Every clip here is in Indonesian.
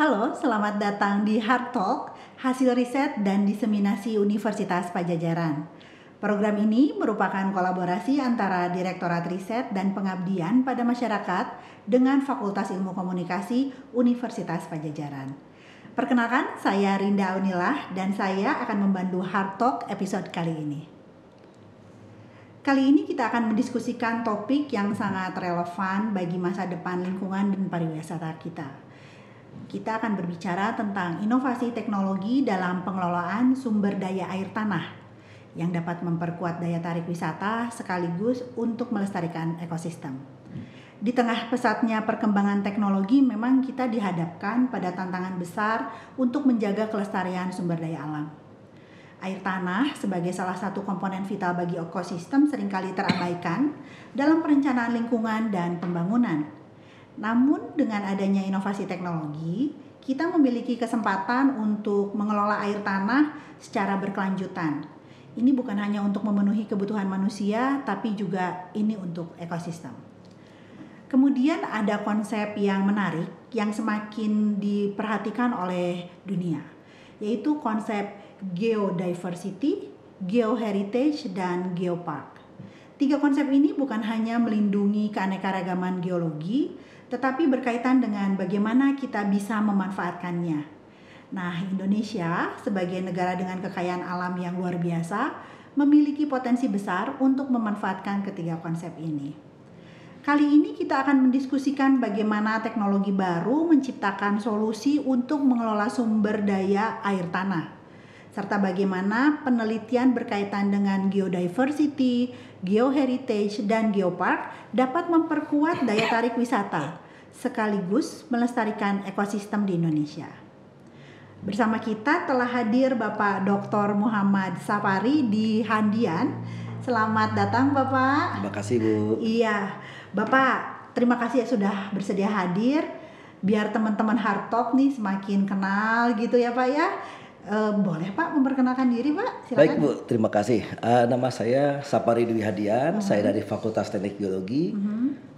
Halo, selamat datang di Hard Talk, hasil riset dan diseminasi Universitas Padjadjaran. Program ini merupakan kolaborasi antara Direktorat Riset dan Pengabdian pada Masyarakat dengan Fakultas Ilmu Komunikasi Universitas Padjadjaran. Perkenalkan, saya Rinda Aunilah dan saya akan membantu Hard Talk episode kali ini. Kali ini kita akan mendiskusikan topik yang sangat relevan bagi masa depan lingkungan dan pariwisata kita. Kita akan berbicara tentang inovasi teknologi dalam pengelolaan sumber daya air tanah yang dapat memperkuat daya tarik wisata sekaligus untuk melestarikan ekosistem. Di tengah pesatnya perkembangan teknologi, memang kita dihadapkan pada tantangan besar untuk menjaga kelestarian sumber daya alam. Air tanah sebagai salah satu komponen vital bagi ekosistem seringkali terabaikan dalam perencanaan lingkungan dan pembangunan. Namun dengan adanya inovasi teknologi, kita memiliki kesempatan untuk mengelola air tanah secara berkelanjutan. Ini bukan hanya untuk memenuhi kebutuhan manusia, tapi juga ini untuk ekosistem. Kemudian ada konsep yang menarik yang semakin diperhatikan oleh dunia, yaitu konsep geodiversity, geoheritage, dan geopark. Tiga konsep ini bukan hanya melindungi keanekaragaman geologi, tetapi berkaitan dengan bagaimana kita bisa memanfaatkannya. Nah, Indonesia sebagai negara dengan kekayaan alam yang luar biasa memiliki potensi besar untuk memanfaatkan ketiga konsep ini. Kali ini kita akan mendiskusikan bagaimana teknologi baru menciptakan solusi untuk mengelola sumber daya air tanah, serta bagaimana penelitian berkaitan dengan geodiversity, geoheritage, dan geopark dapat memperkuat daya tarik wisata, sekaligus melestarikan ekosistem di Indonesia. Bersama kita telah hadir Bapak Dr. Muhammad Safari di Handian. Selamat datang Bapak. Terima kasih Bu. Iya, Bapak terima kasih sudah bersedia hadir. Biar teman-teman Hard Talk nih semakin kenal gitu ya Pak ya. Boleh Pak memperkenalkan diri Pak? Silakan. Baik Bu, terima kasih. Nama saya Sapari Dwi Hadian, saya dari Fakultas Teknik Geologi.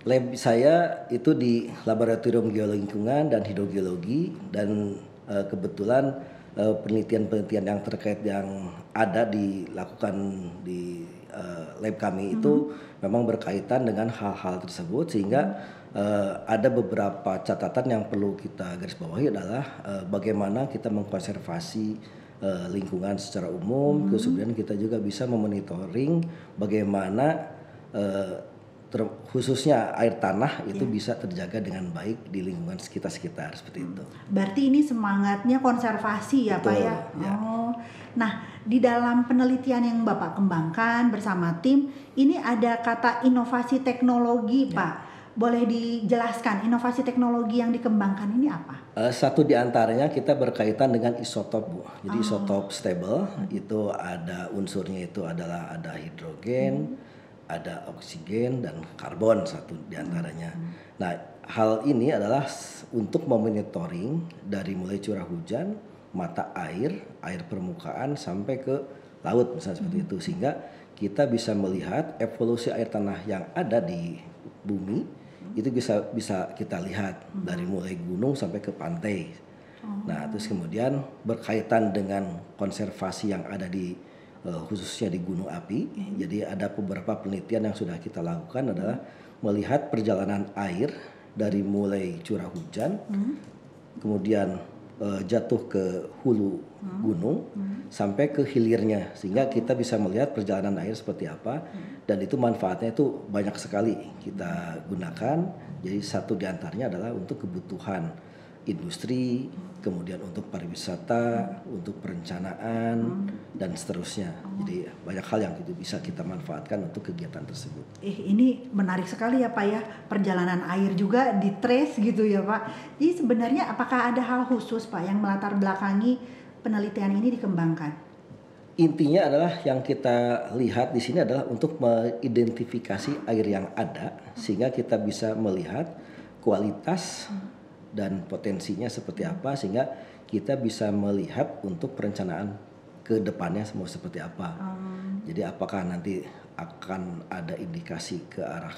Lab saya itu di Laboratorium Geologi Lingkungan dan Hidrogeologi, dan kebetulan penelitian-penelitian yang terkait yang ada dilakukan di lab kami itu memang berkaitan dengan hal-hal tersebut, sehingga ada beberapa catatan yang perlu kita garis bawahi adalah bagaimana kita mengkonservasi lingkungan secara umum, kemudian kita juga bisa memonitoring bagaimana khususnya air tanah itu bisa terjaga dengan baik di lingkungan sekitar seperti itu. Berarti ini semangatnya konservasi ya. Betul, Pak ya? Ya. Oh, nah di dalam penelitian yang Bapak kembangkan bersama tim, ini ada kata inovasi teknologi Pak. Boleh dijelaskan inovasi teknologi yang dikembangkan ini apa? Satu di antaranya kita berkaitan dengan isotop Bu. Jadi isotop stable itu ada unsurnya itu adalah ada hidrogen, ada oksigen dan karbon satu di antaranya. Nah, hal ini adalah untuk memonitoring dari mulai curah hujan, mata air permukaan sampai ke laut misalnya seperti itu, sehingga kita bisa melihat evolusi air tanah yang ada di bumi itu bisa kita lihat dari mulai gunung sampai ke pantai. Nah, terus kemudian berkaitan dengan konservasi yang ada di khususnya di gunung api. Jadi ada beberapa penelitian yang sudah kita lakukan adalah melihat perjalanan air dari mulai curah hujan, kemudian jatuh ke hulu gunung sampai ke hilirnya, sehingga kita bisa melihat perjalanan air seperti apa, dan itu manfaatnya itu banyak sekali kita gunakan. Jadi satu di antaranya adalah untuk kebutuhan industri, kemudian untuk pariwisata, untuk perencanaan dan seterusnya. Jadi banyak hal yang itu bisa kita manfaatkan untuk kegiatan tersebut. Ini menarik sekali ya Pak ya, perjalanan air juga di trace gitu ya Pak. Jadi sebenarnya apakah ada hal khusus Pak yang melatar belakangi penelitian ini dikembangkan? Intinya adalah yang kita lihat di sini adalah untuk mengidentifikasi air yang ada, sehingga kita bisa melihat kualitas dan potensinya seperti apa, sehingga kita bisa melihat untuk perencanaan ke depannya semua seperti apa. Jadi apakah nanti akan ada indikasi ke arah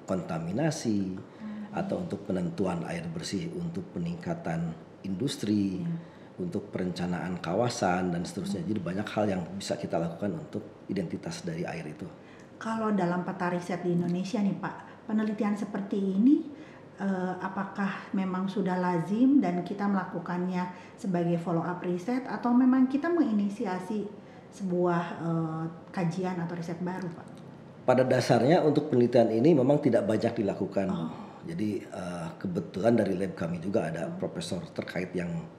kontaminasi atau untuk penentuan air bersih untuk peningkatan industri, untuk perencanaan kawasan dan seterusnya. Jadi banyak hal yang bisa kita lakukan untuk identitas dari air itu. Kalau dalam peta riset di Indonesia nih Pak, penelitian seperti ini apakah memang sudah lazim dan kita melakukannya sebagai follow up riset atau memang kita menginisiasi sebuah kajian atau riset baru Pak? Pada dasarnya untuk penelitian ini memang tidak banyak dilakukan. Jadi kebetulan dari lab kami juga ada profesor terkait yang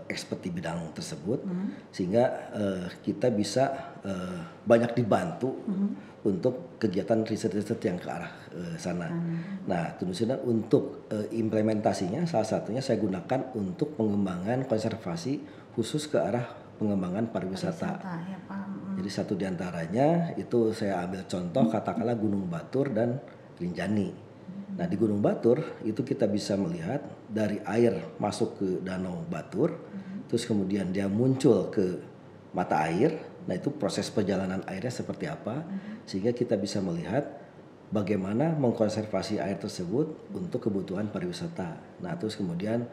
expert di bidang tersebut, sehingga kita bisa banyak dibantu untuk kegiatan riset-riset yang ke arah sana. Nah, tentunya untuk implementasinya salah satunya saya gunakan untuk pengembangan konservasi khusus ke arah pengembangan pariwisata. Ya, Pak. Jadi satu diantaranya itu saya ambil contoh katakanlah Gunung Batur dan Rinjani. Nah di Gunung Batur itu kita bisa melihat dari air masuk ke Danau Batur, terus kemudian dia muncul ke mata air. Nah itu proses perjalanan airnya seperti apa, sehingga kita bisa melihat bagaimana mengkonservasi air tersebut untuk kebutuhan pariwisata. Nah terus kemudian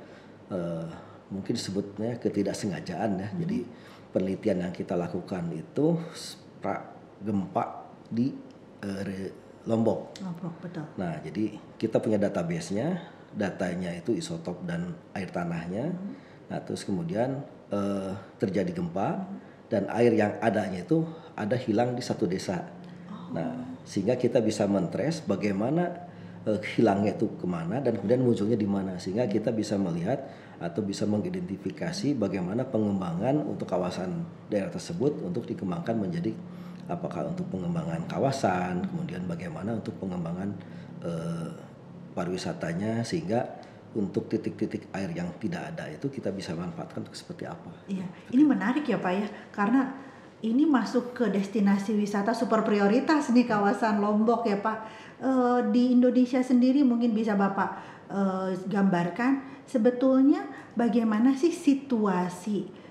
mungkin disebutnya ketidaksengajaan ya. Jadi penelitian yang kita lakukan itu gempa di Lombok. Betul. Nah, jadi kita punya database-nya, datanya itu isotop dan air tanahnya. Nah, terus kemudian terjadi gempa dan air yang adanya itu ada hilang di satu desa. Nah, sehingga kita bisa mentrace bagaimana hilangnya itu kemana dan kemudian munculnya di mana, sehingga kita bisa melihat atau bisa mengidentifikasi bagaimana pengembangan untuk kawasan daerah tersebut untuk dikembangkan menjadi apakah untuk pengembangan kawasan, kemudian bagaimana untuk pengembangan pariwisatanya, sehingga untuk titik-titik air yang tidak ada itu kita bisa manfaatkan untuk seperti apa. Iya, ini menarik ya Pak ya, karena ini masuk ke destinasi wisata super prioritas nih kawasan Lombok ya Pak. Di Indonesia sendiri mungkin bisa Bapak gambarkan sebetulnya bagaimana sih situasi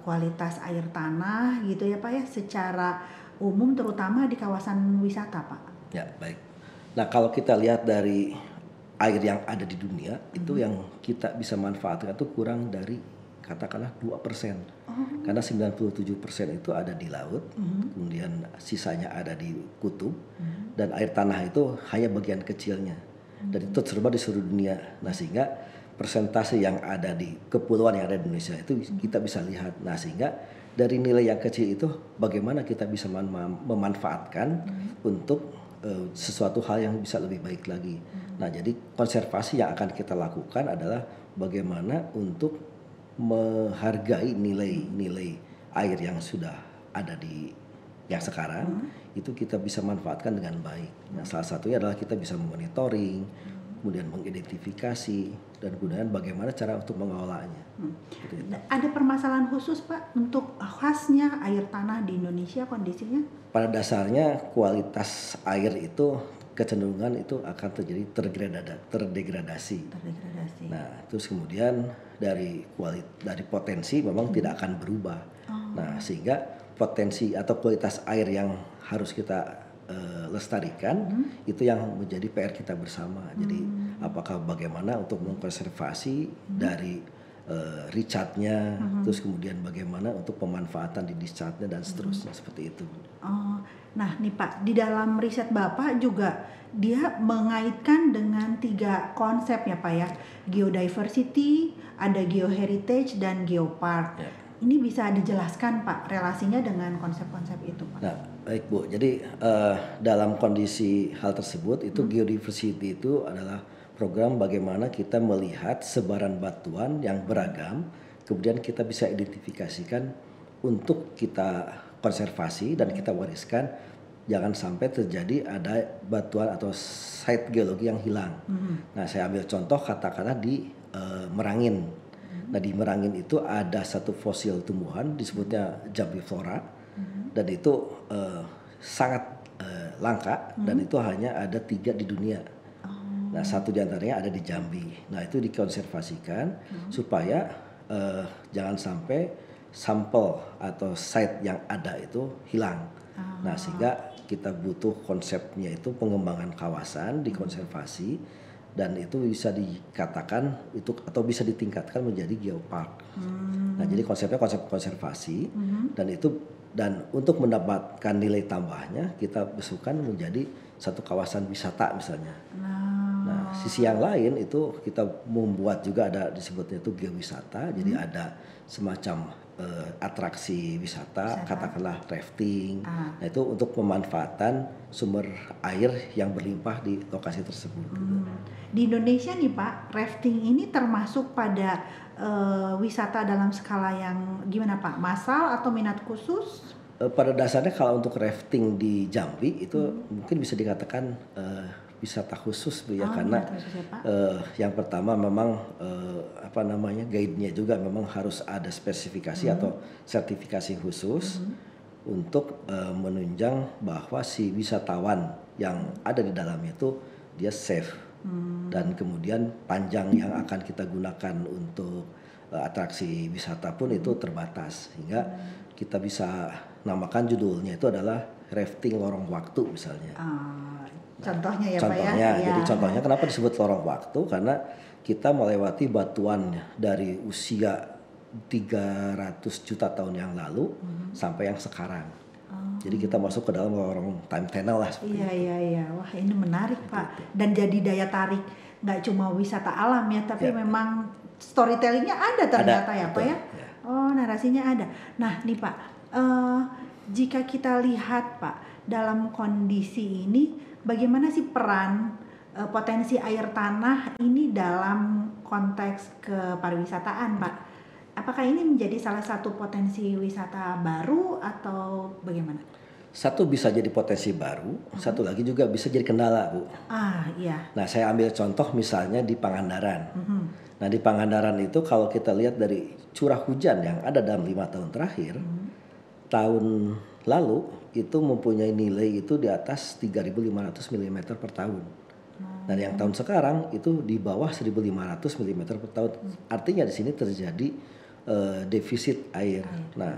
kualitas air tanah gitu ya Pak ya secara umum terutama di kawasan wisata Pak. Ya baik. Nah kalau kita lihat dari air yang ada di dunia itu yang kita bisa manfaatkan itu kurang dari katakanlah 2%. Karena 97% itu ada di laut, kemudian sisanya ada di kutub, dan air tanah itu hanya bagian kecilnya. Dan itu tersebar di seluruh dunia. Nah sehingga persentase yang ada di kepulauan yang ada di Indonesia itu kita bisa lihat. Nah sehingga dari nilai yang kecil itu bagaimana kita bisa memanfaatkan untuk sesuatu hal yang bisa lebih baik lagi. Nah jadi konservasi yang akan kita lakukan adalah bagaimana untuk menghargai nilai-nilai air yang sudah ada di yang sekarang itu kita bisa manfaatkan dengan baik. Nah salah satunya adalah kita bisa memonitoring, kemudian mengidentifikasi dan kemudian bagaimana cara untuk mengolahnya. Ada permasalahan khusus Pak untuk khasnya air tanah di Indonesia kondisinya? Pada dasarnya kualitas air itu kecenderungan itu akan terjadi terdegradasi. Nah, terus kemudian dari potensi memang tidak akan berubah. Nah, sehingga potensi atau kualitas air yang harus kita lestarikan itu yang menjadi PR kita bersama. Jadi apakah bagaimana untuk mengkonservasi dari recharge-nya, terus kemudian bagaimana untuk pemanfaatan di discharge-nya dan seterusnya seperti itu. Nah nih Pak, di dalam riset Bapak juga dia mengaitkan dengan 3 konsep ya Pak ya, geodiversity, ada geoheritage dan geopark. Ya. Ini bisa dijelaskan Pak relasinya dengan konsep-konsep itu Pak? Nah baik Bu, jadi dalam kondisi hal tersebut itu geodiversity itu adalah program bagaimana kita melihat sebaran batuan yang beragam, kemudian kita bisa identifikasikan untuk kita konservasi dan kita wariskan, jangan sampai terjadi ada batuan atau site geologi yang hilang. Nah saya ambil contoh katakanlah di Merangin. Nah di Merangin itu ada satu fosil tumbuhan disebutnya Jambiflora dan itu sangat langka dan itu hanya ada 3 di dunia. Nah satu diantaranya ada di Jambi. Nah itu dikonservasikan supaya jangan sampai sampel atau site yang ada itu hilang. Nah sehingga kita butuh konsepnya itu pengembangan kawasan dikonservasi dan itu bisa dikatakan itu atau bisa ditingkatkan menjadi geopark. Nah, jadi konsepnya konsep konservasi dan untuk mendapatkan nilai tambahnya kita besarkan menjadi satu kawasan wisata misalnya. Nah, sisi yang lain itu kita membuat juga ada disebutnya itu geowisata. Jadi ada semacam atraksi wisata, katakanlah rafting. Nah, itu untuk pemanfaatan sumber air yang berlimpah di lokasi tersebut. Di Indonesia nih Pak, rafting ini termasuk pada wisata dalam skala yang gimana Pak? Massal atau minat khusus? Pada dasarnya kalau untuk rafting di Jambi itu mungkin bisa dikatakan wisata khusus Bu ya, karena yang pertama memang guide-nya juga memang harus ada spesifikasi atau sertifikasi khusus untuk menunjang bahwa si wisatawan yang ada di dalamnya itu dia safe dan kemudian panjang yang akan kita gunakan untuk atraksi wisata pun itu terbatas sehingga kita bisa namakan judulnya itu adalah rafting lorong waktu misalnya. Contohnya ya contohnya, Pak ya. Jadi contohnya kenapa disebut lorong waktu? Karena kita melewati batuan dari usia 300 juta tahun yang lalu sampai yang sekarang. Jadi kita masuk ke dalam lorong time tunnel lah. Iya. Wah ini menarik Pak. Dan jadi daya tarik nggak cuma wisata alam ya, tapi memang storytellingnya ada ternyata ya Pak ya. Oh narasinya ada. Nah nih Pak, jika kita lihat Pak dalam kondisi ini, bagaimana sih peran potensi air tanah ini dalam konteks kepariwisataan Pak? Apakah ini menjadi salah satu potensi wisata baru atau bagaimana? Satu bisa jadi potensi baru, satu lagi juga bisa jadi kendala Bu. Iya. Nah saya ambil contoh misalnya di Pangandaran. Nah di Pangandaran itu kalau kita lihat dari curah hujan yang ada dalam 5 tahun terakhir, tahun lalu itu mempunyai nilai itu di atas 3.500 mm per tahun. Dan yang tahun sekarang itu di bawah 1.500 mm per tahun. Artinya di sini terjadi defisit air. Nah,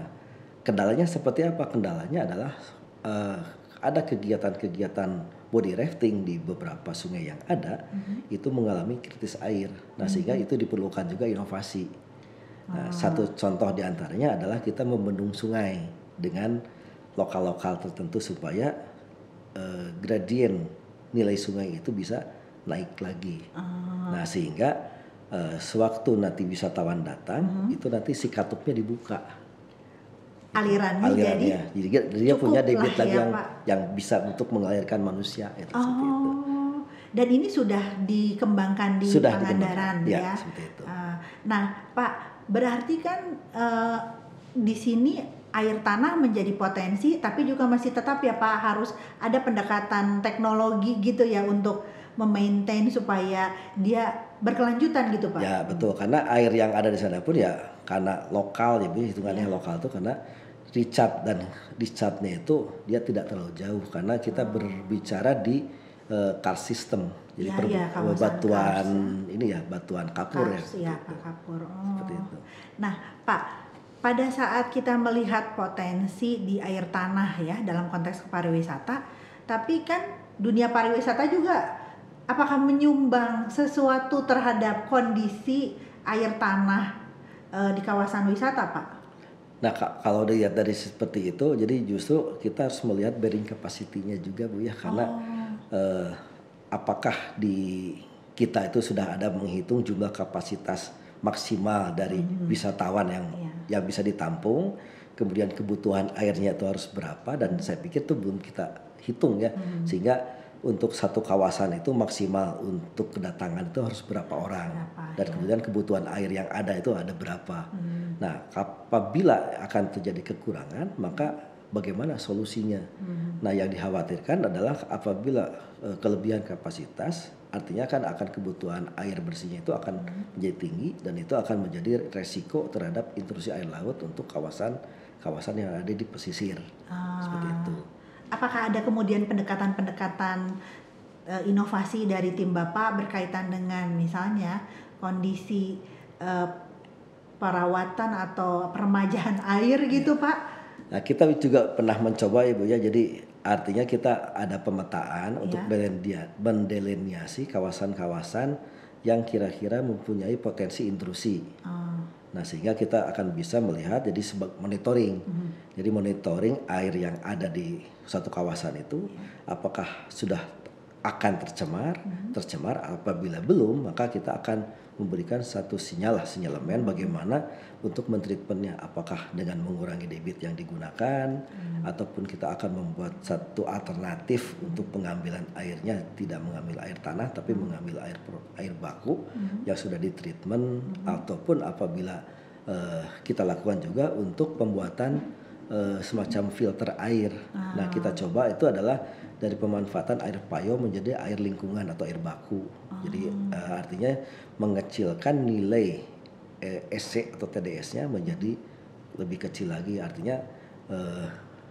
kendalanya seperti apa? Kendalanya adalah ada kegiatan-kegiatan body rafting di beberapa sungai yang ada itu mengalami kritis air. Nah, sehingga itu diperlukan juga inovasi. Nah, satu contoh diantaranya adalah kita membendung sungai dengan lokal-lokal tertentu supaya gradien nilai sungai itu bisa naik lagi. Nah sehingga sewaktu nanti wisatawan datang itu nanti si katupnya dibuka. Alirannya jadi dia punya debit lagi ya, yang bisa untuk mengalirkan manusia itu seperti itu. Dan ini sudah dikembangkan di Pangandaran ya. Seperti itu. Nah Pak, berarti kan di sini air tanah menjadi potensi, tapi juga masih tetap ya Pak harus ada pendekatan teknologi gitu ya untuk memaintain supaya dia berkelanjutan gitu Pak. Ya betul, karena air yang ada di sana pun ya karena lokal ya, hitungannya lokal tuh karena recharge dan discharge-nya itu dia tidak terlalu jauh karena kita berbicara di karst system. Jadi batuan ini ya batuan kapur ya. Kapur. Seperti itu. Nah Pak, pada saat kita melihat potensi di air tanah ya dalam konteks pariwisata, tapi kan dunia pariwisata juga apakah menyumbang sesuatu terhadap kondisi air tanah di kawasan wisata Pak? Nah kalau dilihat dari seperti itu, jadi justru kita harus melihat bearing capacity-nya juga Bu ya, karena apakah di kita itu sudah ada menghitung jumlah kapasitas maksimal dari wisatawan yang bisa ditampung, kemudian kebutuhan airnya itu harus berapa, dan saya pikir itu belum kita hitung ya, sehingga untuk satu kawasan itu maksimal untuk kedatangan itu harus berapa orang dan kemudian kebutuhan air yang ada itu ada berapa. Nah apabila akan terjadi kekurangan maka bagaimana solusinya? Nah yang dikhawatirkan adalah apabila kelebihan kapasitas, artinya kan akan kebutuhan air bersihnya itu akan menjadi tinggi dan itu akan menjadi resiko terhadap intrusi air laut untuk kawasan yang ada di pesisir. Seperti itu. Apakah ada kemudian pendekatan-pendekatan inovasi dari tim Bapak berkaitan dengan misalnya kondisi perawatan atau peremajaan air gitu Pak? Nah kita juga pernah mencoba Ibu ya, jadi Artinya kita ada pemetaan untuk Iya. mendelineasi kawasan-kawasan yang kira-kira mempunyai potensi intrusi. Oh. Nah, sehingga kita akan bisa melihat jadi monitoring. Jadi monitoring air yang ada di suatu kawasan itu apakah sudah akan tercemar, apabila belum maka kita akan memberikan satu sinyalemen bagaimana untuk mentreatmentnya, apakah dengan mengurangi debit yang digunakan ataupun kita akan membuat satu alternatif untuk pengambilan airnya, tidak mengambil air tanah tapi mengambil air baku yang sudah ditreatment, ataupun apabila kita lakukan juga untuk pembuatan semacam filter air. Nah, kita coba itu adalah dari pemanfaatan air payo menjadi air lingkungan atau air baku. Jadi artinya mengecilkan nilai SC atau TDS-nya menjadi lebih kecil lagi. Artinya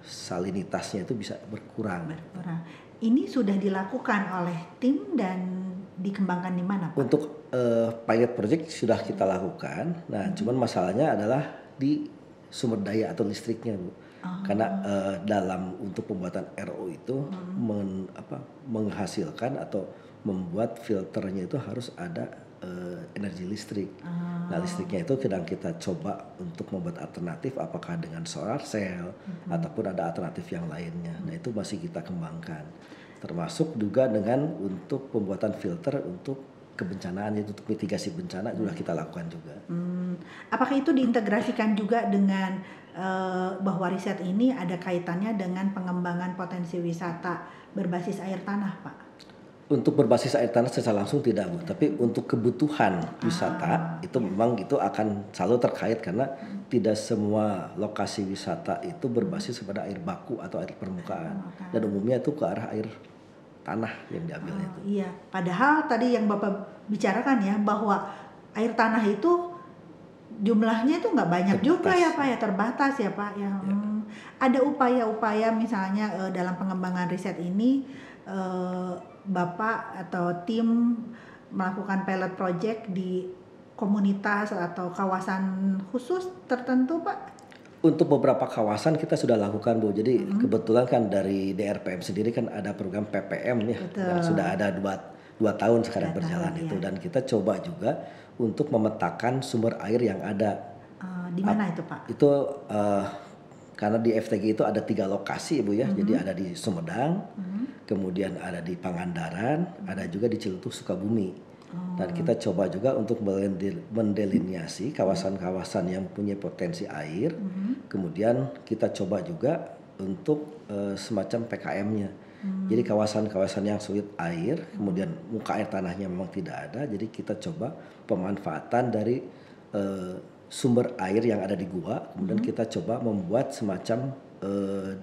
salinitasnya itu bisa berkurang. Ini sudah dilakukan oleh tim dan dikembangkan di mana, Pak? Untuk pilot project sudah kita lakukan. Nah, cuman masalahnya adalah di sumber daya atau listriknya, Bu. Karena dalam untuk pembuatan RO itu menghasilkan atau membuat filternya itu harus ada energi listrik. Nah, listriknya itu sedang kita coba untuk membuat alternatif, apakah dengan solar cell ataupun ada alternatif yang lainnya. Nah, itu masih kita kembangkan. Termasuk juga dengan untuk pembuatan filter untuk kebencanaan, itu untuk mitigasi bencana sudah kita lakukan juga. Apakah itu diintegrasikan juga dengan bahwa riset ini ada kaitannya dengan pengembangan potensi wisata berbasis air tanah, Pak? Untuk berbasis air tanah secara langsung tidak, Bu. Tapi untuk kebutuhan wisata itu memang itu akan selalu terkait, karena tidak semua lokasi wisata itu berbasis pada air baku atau air permukaan. Dan umumnya itu ke arah air tanah yang diambilnya itu. Iya, padahal tadi yang Bapak bicarakan ya, bahwa air tanah itu jumlahnya itu nggak banyak Terbatas. juga ya, Pak ya, terbatas ya, Pak ya. Ada upaya-upaya misalnya dalam pengembangan riset ini Bapak atau tim melakukan pilot project di komunitas atau kawasan khusus tertentu, Pak? Untuk beberapa kawasan kita sudah lakukan, Bu. Jadi kebetulan kan dari DRPM sendiri kan ada program PPM ya, yang sudah ada 2 tahun sekarang berjalan itu, dan kita coba juga untuk memetakan sumber air yang ada. Di mana itu, Pak? Itu karena di FTG itu ada 3 lokasi, Bu ya. Jadi ada di Sumedang, kemudian ada di Pangandaran, ada juga di Ciletuh Sukabumi. Dan kita coba juga untuk mendelineasi kawasan-kawasan yang punya potensi air. Kemudian kita coba juga untuk semacam PKM-nya. Jadi kawasan-kawasan yang sulit air, kemudian muka air tanahnya memang tidak ada. Jadi kita coba pemanfaatan dari sumber air yang ada di gua. Kemudian kita coba membuat semacam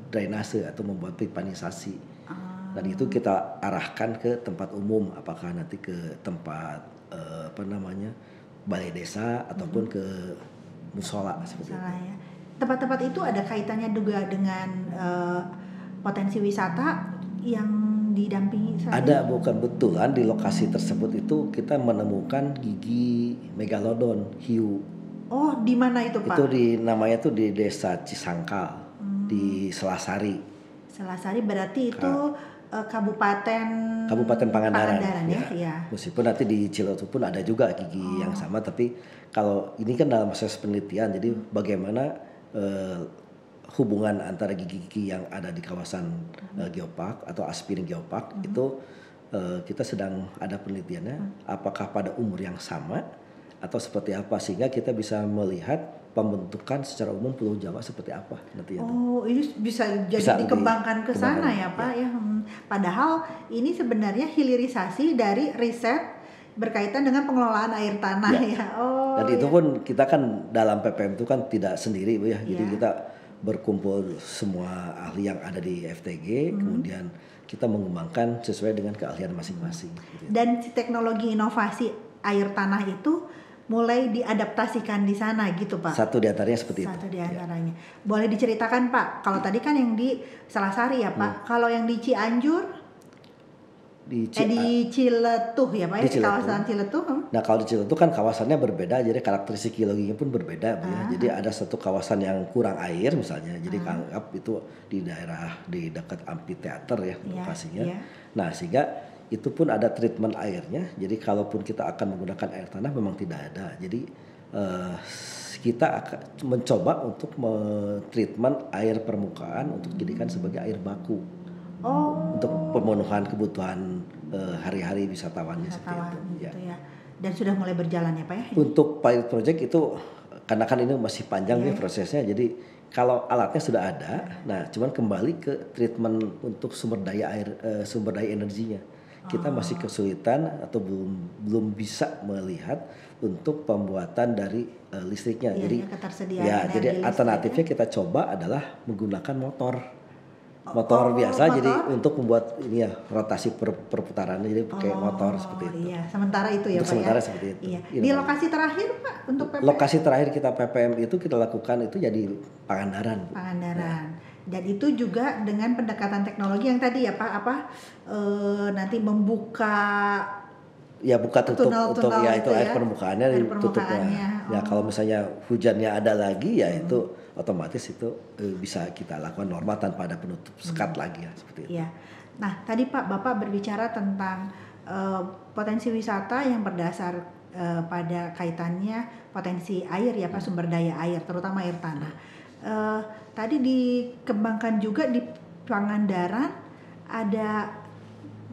drainase atau membuat pipanisasi. Dan itu kita arahkan ke tempat umum, apakah nanti ke tempat balai desa ataupun ke musola seperti itu. Ya. Tempat-tempat itu ada kaitannya juga dengan potensi wisata yang didampingi saat Ada, bukan betulan di lokasi tersebut itu kita menemukan gigi megalodon hiu. Oh, di mana itu, Pak? Itu namanya tuh di Desa Cisangkal, di Selasari. Selasari berarti itu Kabupaten Pangandaran ya. Meskipun nanti di Ciletuh pun ada juga gigi yang sama, tapi kalau ini kan dalam proses penelitian, jadi bagaimana hubungan antara gigi-gigi yang ada di kawasan geopark atau aspiring geopark itu kita sedang ada penelitiannya, apakah pada umur yang sama atau seperti apa, sehingga kita bisa melihat pembentukan secara umum Pulau Jawa seperti apa nantinya. Oh, ini bisa dikembangkan ke sana ya, Pak ya. Padahal ini sebenarnya hilirisasi dari riset berkaitan dengan pengelolaan air tanah ya. Oh. Dan itu pun kita kan dalam PPM itu kan tidak sendiri, Bu ya. Jadi kita berkumpul semua ahli yang ada di FTG, kemudian kita mengembangkan sesuai dengan keahlian masing-masing. Gitu. Dan teknologi inovasi air tanah itu mulai diadaptasikan di sana gitu, Pak. Satu di antaranya seperti itu. Satu di antaranya. Boleh diceritakan, Pak? Kalau tadi kan yang di Selasari ya, Pak. Kalau yang di Cianjur? di Ciletuh ya Pak di ya, kawasan Ciletuh. Nah kalau di Ciletuh kan kawasannya berbeda, jadi karakteristik geologinya pun berbeda Bu ya. Jadi ada satu kawasan yang kurang air misalnya, jadi anggap itu di daerah di dekat amphitheater ya lokasinya. Nah sehingga itu pun ada treatment airnya, jadi kalaupun kita akan menggunakan air tanah memang tidak ada. Jadi kita akan mencoba untuk treatment air permukaan untuk dijadikan sebagai air baku. Untuk pemenuhan kebutuhan hari-hari wisatawannya seperti itu. Gitu ya. Dan sudah mulai berjalan ya Pak ya? Untuk pilot project itu karena kan ini masih panjang nih prosesnya. Jadi kalau alatnya sudah ada, nah cuman kembali ke treatment untuk sumber daya air, sumber daya energinya. Kita masih kesulitan atau belum bisa melihat untuk pembuatan dari listriknya. Jadi jadi alternatifnya kita coba adalah menggunakan motor biasa, jadi untuk membuat ini ya rotasi perputarannya, jadi pakai motor seperti itu. Iya, sementara itu ya untuk Pak sementara ya. Seperti itu. Iya. Di lokasi terakhir Pak untuk PPM? Lokasi terakhir kita PPM itu kita lakukan itu jadi Pangandaran. Pangandaran. Dan itu juga dengan pendekatan teknologi yang tadi ya Pak, nanti membuka buka tutup untuk ya itu air ya, permukaannya ditutupnya. Ya kalau misalnya hujannya ada lagi ya itu otomatis itu bisa kita lakukan normal tanpa ada penutup sekat lagi ya seperti itu. Iya. Nah tadi Pak Bapak berbicara tentang potensi wisata yang berdasar pada kaitannya potensi air ya Pak, sumber daya air terutama air tanah. Tadi dikembangkan juga di Pangandaran ada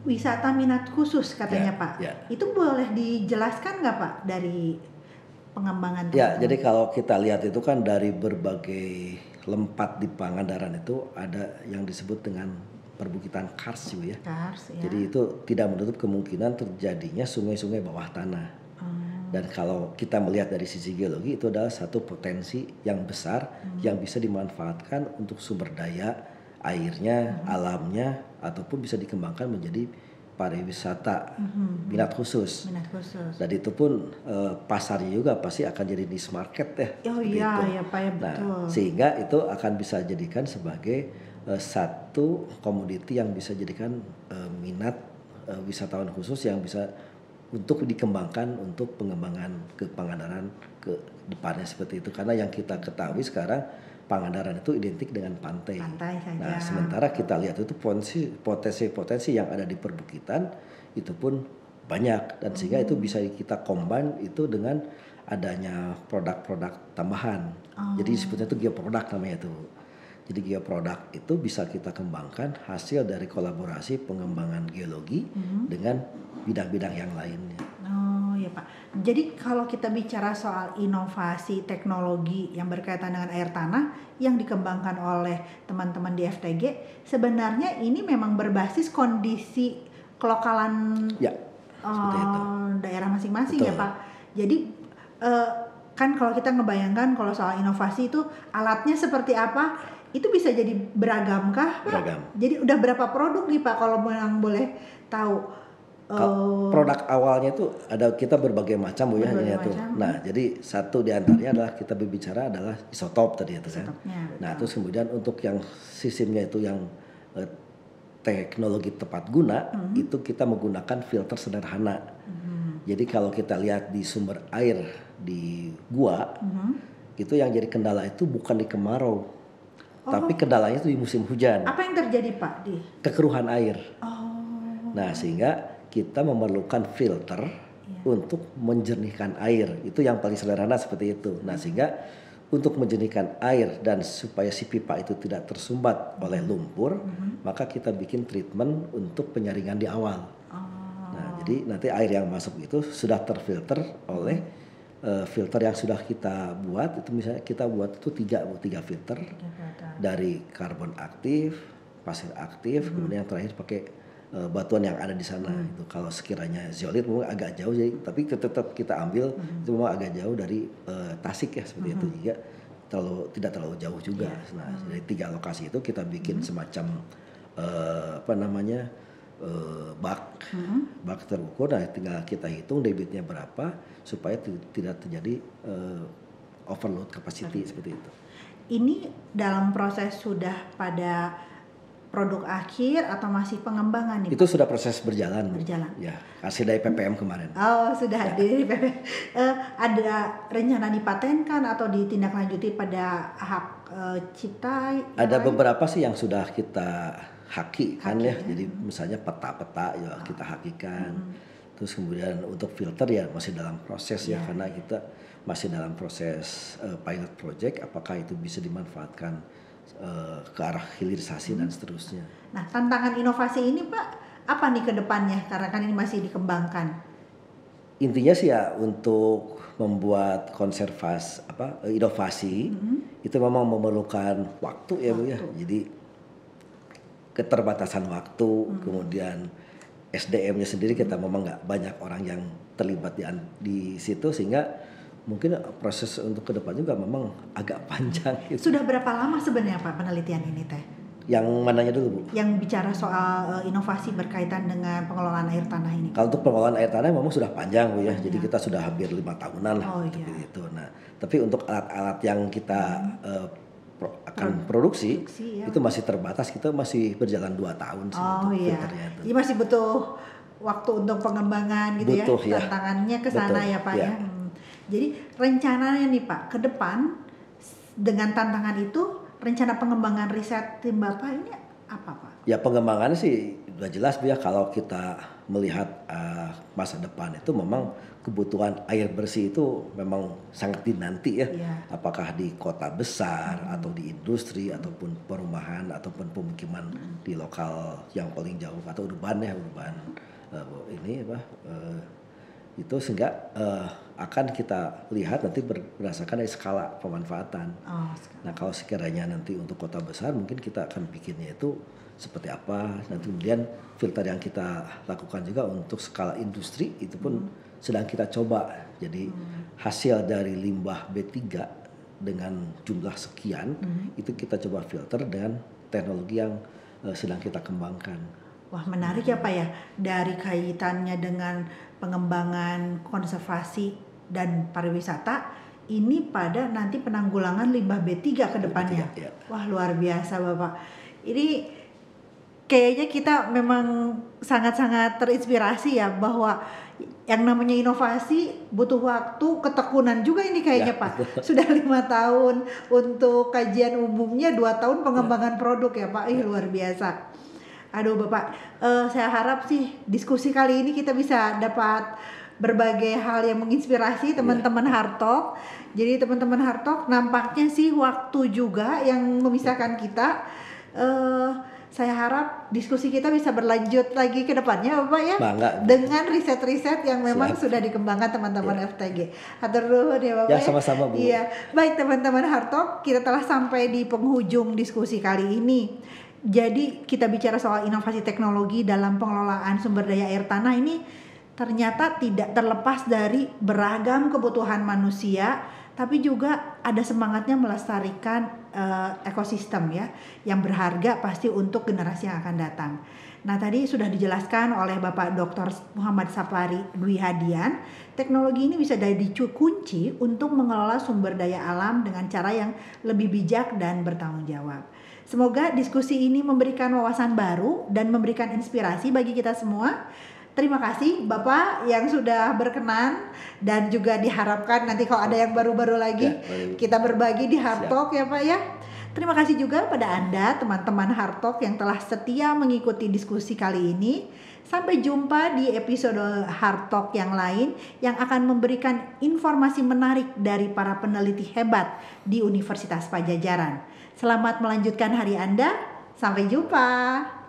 wisata minat khusus katanya Pak. Itu boleh dijelaskan nggak Pak dari pengembangan? Jadi kalau kita lihat itu kan dari berbagai tempat di Pangandaran itu ada yang disebut dengan perbukitan kars ya. Jadi itu tidak menutup kemungkinan terjadinya sungai-sungai bawah tanah. Dan kalau kita melihat dari sisi geologi itu adalah satu potensi yang besar yang bisa dimanfaatkan untuk sumber daya airnya, alamnya, ataupun bisa dikembangkan menjadi pariwisata minat khusus. Dan itu pun pasarnya juga pasti akan jadi niche market ya. Iya Pak ya, betul. Nah, sehingga itu akan bisa jadikan sebagai satu komoditi yang bisa jadikan minat wisatawan khusus yang bisa untuk dikembangkan untuk pengembangan ke Pangandaran ke depannya seperti itu. Karena yang kita ketahui sekarang Pangandaran itu identik dengan pantai. Saja. Nah, sementara kita lihat itu potensi yang ada di perbukitan itu pun banyak dan sehingga itu bisa kita combine itu dengan adanya produk-produk tambahan. Jadi disebutnya itu geoproduk namanya itu. Jadi geoproduk itu bisa kita kembangkan hasil dari kolaborasi pengembangan geologi dengan bidang-bidang yang lainnya. Oh ya Pak. Jadi kalau kita bicara soal inovasi teknologi yang berkaitan dengan air tanah yang dikembangkan oleh teman-teman di FTG, sebenarnya ini memang berbasis kondisi kelokalan daerah masing-masing ya Pak. Jadi kan kalau kita ngebayangkan kalau soal inovasi itu alatnya seperti apa, itu bisa jadi beragam kah Pak? Beragam. Jadi udah berapa produk nih Pak kalau yang boleh tahu? Produk awalnya itu ada kita berbagai macam Bu ya. Nah jadi satu di antaranya adalah kita berbicara adalah isotop tadi itu kan. Nah terus kemudian untuk yang sistemnya itu yang teknologi tepat guna itu kita menggunakan filter sederhana. Jadi kalau kita lihat di sumber air di gua itu yang jadi kendala itu bukan di kemarau, tapi kendalanya itu di musim hujan. Apa yang terjadi Pak kekeruhan air. Nah sehingga kita memerlukan filter untuk menjernihkan air. Itu yang paling sederhana seperti itu. Nah sehingga untuk menjernihkan air dan supaya si pipa itu tidak tersumbat oleh lumpur, maka kita bikin treatment untuk penyaringan di awal. Nah jadi nanti air yang masuk itu sudah terfilter oleh filter yang sudah kita buat. Itu misalnya kita buat itu tiga filter dari karbon aktif, pasir aktif, kemudian yang terakhir pakai batuan yang ada di sana. Itu kalau sekiranya zeolit memang agak jauh, jadi tapi tetap kita ambil itu memang agak jauh dari Tasik ya seperti itu, juga tidak terlalu jauh juga. Nah dari 3 lokasi itu kita bikin semacam bak terukur. Nah tinggal kita hitung debitnya berapa supaya tidak terjadi overload capacity seperti itu. Ini dalam proses sudah pada produk akhir atau masih pengembangan nih? Itu sudah proses berjalan. Berjalan. Ya, hasil dari PPM kemarin. Oh, sudah di PPM. Ada rencana dipatenkan atau ditindaklanjuti pada hak cipta? Ada beberapa sih yang sudah kita haki kan ya. Jadi misalnya peta-peta ya kita hakikan. Terus kemudian untuk filter ya masih dalam proses ya, karena kita masih dalam proses pilot project, apakah itu bisa dimanfaatkan ke arah hilirisasi dan seterusnya. Nah, tantangan inovasi ini Pak, apa nih ke depannya? Karena kan ini masih dikembangkan. Intinya sih ya untuk membuat inovasi itu memang memerlukan waktu ya Bu ya. Jadi keterbatasan waktu, kemudian SDM-nya sendiri kita memang nggak banyak orang yang terlibat di situ, sehingga mungkin proses untuk ke depan juga memang agak panjang gitu. Sudah berapa lama sebenarnya Pak penelitian ini teh? Yang mananya dulu Bu? Yang bicara soal inovasi berkaitan dengan pengelolaan air tanah ini. Kalau untuk pengelolaan air tanah memang sudah panjang Bu ya. Jadi kita sudah hampir 5 tahunan lah itu. Nah, tapi untuk alat-alat yang kita akan produksi ya, itu masih terbatas, kita masih berjalan 2 tahun sih untuk filternya itu. Jadi masih butuh waktu untuk pengembangan gitu ya. Tantangannya ke sana ya Pak ya. Jadi rencananya nih Pak, ke depan dengan tantangan itu, rencana pengembangan riset tim Bapak ini apa Pak? Ya pengembangannya sih udah jelas Bu ya, kalau kita melihat masa depan itu memang kebutuhan air bersih itu memang sangat dinanti ya. Apakah di kota besar atau di industri ataupun perumahan ataupun pemukiman di lokal yang paling jauh atau urban itu sehingga akan kita lihat nanti berdasarkan dari skala pemanfaatan. Nah kalau sekiranya nanti untuk kota besar mungkin kita akan bikinnya itu seperti apa. Nanti kemudian filter yang kita lakukan juga untuk skala industri itu pun sedang kita coba. Jadi hasil dari limbah B3 dengan jumlah sekian itu kita coba filter dengan teknologi yang sedang kita kembangkan. Wah menarik ya Pak ya, dari kaitannya dengan pengembangan konservasi dan pariwisata ini pada nanti penanggulangan limbah B3 ke depannya. Wah luar biasa Bapak. Ini kayaknya kita memang sangat-sangat terinspirasi ya, bahwa yang namanya inovasi butuh waktu, ketekunan juga ini kayaknya Pak. Sudah 5 tahun untuk kajian umumnya, 2 tahun pengembangan produk ya Pak. Luar biasa. Aduh Bapak, saya harap sih diskusi kali ini kita bisa dapat berbagai hal yang menginspirasi teman-teman Hartok. Jadi teman-teman Hartok, nampaknya sih waktu juga yang memisahkan kita. Saya harap diskusi kita bisa berlanjut lagi ke depannya Bapak ya. Bangga. Dengan riset-riset yang memang sudah dikembangkan teman-teman FTG. Hatur nuhun ya Bapak. Ya sama-sama Bu. Iya. Baik teman-teman Hartok, kita telah sampai di penghujung diskusi kali ini. Jadi kita bicara soal inovasi teknologi dalam pengelolaan sumber daya air tanah ini ternyata tidak terlepas dari beragam kebutuhan manusia, tapi juga ada semangatnya melestarikan ekosistem ya, yang berharga pasti untuk generasi yang akan datang. Nah tadi sudah dijelaskan oleh Bapak Dr. Muhammad Sapari Dwi Hadian, teknologi ini bisa jadi kunci untuk mengelola sumber daya alam dengan cara yang lebih bijak dan bertanggung jawab. Semoga diskusi ini memberikan wawasan baru dan memberikan inspirasi bagi kita semua. Terima kasih Bapak yang sudah berkenan, dan juga diharapkan nanti kalau ada yang baru-baru lagi kita berbagi di Hartok ya Pak ya. Terima kasih juga pada Anda teman-teman Hartok yang telah setia mengikuti diskusi kali ini. Sampai jumpa di episode Hartok yang lain yang akan memberikan informasi menarik dari para peneliti hebat di Universitas Padjadjaran. Selamat melanjutkan hari Anda. Sampai jumpa.